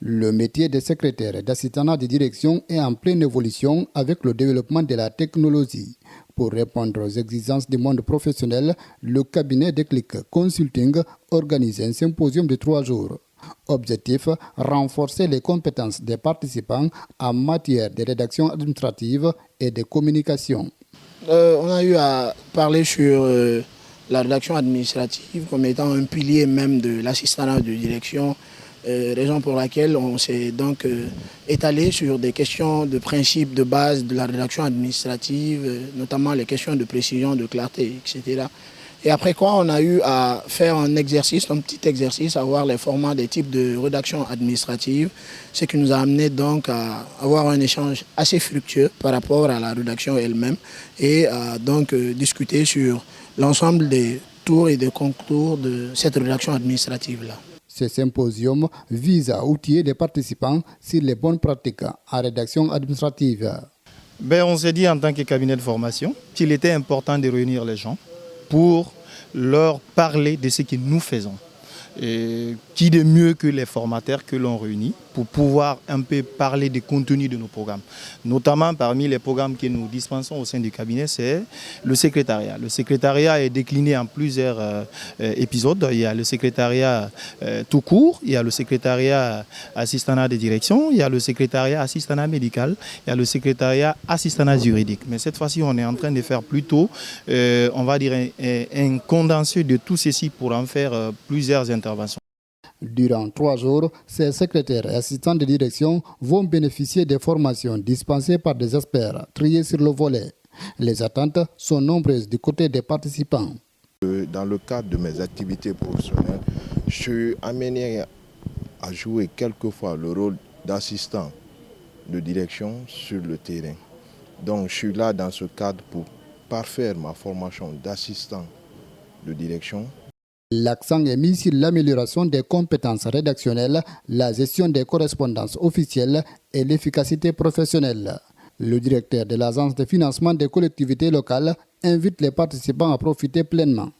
Le métier de secrétaire et d'assistant de direction est en pleine évolution avec le développement de la technologie. Pour répondre aux exigences du monde professionnel, le cabinet Déclic Consulting organise un symposium de 3 jours. Objectif, renforcer les compétences des participants en matière de rédaction administrative et de communication. On a eu à parler sur la rédaction administrative comme étant un pilier même de l'assistanat de direction, raison pour laquelle on s'est donc étalé sur des questions de principe de base de la rédaction administrative, notamment les questions de précision, de clarté, etc. Et après quoi, on a eu à faire un petit exercice, à voir les formats des types de rédaction administrative, ce qui nous a amené donc à avoir un échange assez fructueux par rapport à la rédaction elle-même et à donc discuter sur l'ensemble des tours et des contours de cette rédaction administrative-là. Ce symposium vise à outiller les participants sur les bonnes pratiques en rédaction administrative. On s'est dit en tant que cabinet de formation qu'il était important de réunir les gens pour leur parler de ce que nous faisons. Et qui de mieux que les formateurs que l'on réunit pour pouvoir un peu parler des contenus de nos programmes. Notamment parmi les programmes que nous dispensons au sein du cabinet, c'est le secrétariat. Le secrétariat est décliné en plusieurs épisodes. Il y a le secrétariat tout court, il y a le secrétariat assistanat de direction, il y a le secrétariat assistanat médical, il y a le secrétariat assistanat juridique. Mais cette fois-ci, on est en train de faire plutôt, on va dire, un condensé de tout ceci pour en faire plusieurs interventions. Durant 3 jours, ces secrétaires et assistants de direction vont bénéficier des formations dispensées par des experts triés sur le volet. Les attentes sont nombreuses du côté des participants. Dans le cadre de mes activités professionnelles, je suis amené à jouer quelquefois le rôle d'assistant de direction sur le terrain. Donc je suis là dans ce cadre pour parfaire ma formation d'assistant de direction. L'accent est mis sur l'amélioration des compétences rédactionnelles, la gestion des correspondances officielles et l'efficacité professionnelle. Le directeur de l'Agence de financement des collectivités locales invite les participants à profiter pleinement.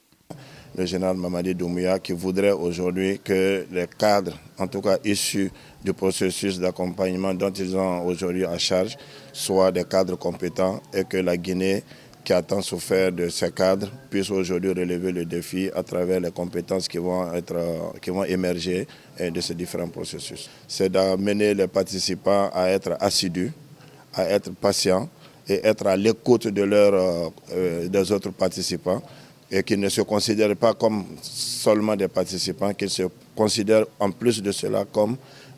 Le général Mamadi Doumbouya qui voudrait aujourd'hui que les cadres, en tout cas issus du processus d'accompagnement dont ils ont aujourd'hui à charge, soient des cadres compétents et que la Guinée, qui a tant souffert de ces cadres, puisse aujourd'hui relever le défi à travers les compétences qui vont émerger de ces différents processus. C'est d'amener les participants à être assidus, à être patients et être à l'écoute des autres participants et qu'ils ne se considèrent pas comme seulement des participants, qu'ils se considèrent en plus de cela comme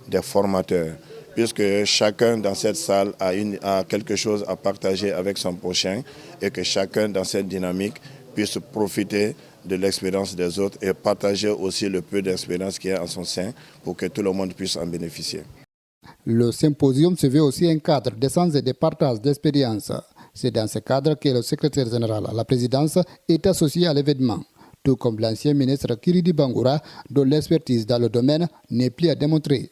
des formateurs, puisque chacun dans cette salle a quelque chose à partager avec son prochain et que chacun dans cette dynamique puisse profiter de l'expérience des autres et partager aussi le peu d'expérience qu'il y a en son sein pour que tout le monde puisse en bénéficier. Le symposium se veut aussi un cadre d'échange et de partage d'expériences. C'est dans ce cadre que le secrétaire général à la présidence est associé à l'événement, tout comme l'ancien ministre Kiridi Bangoura, dont l'expertise dans le domaine n'est plus à démontrer.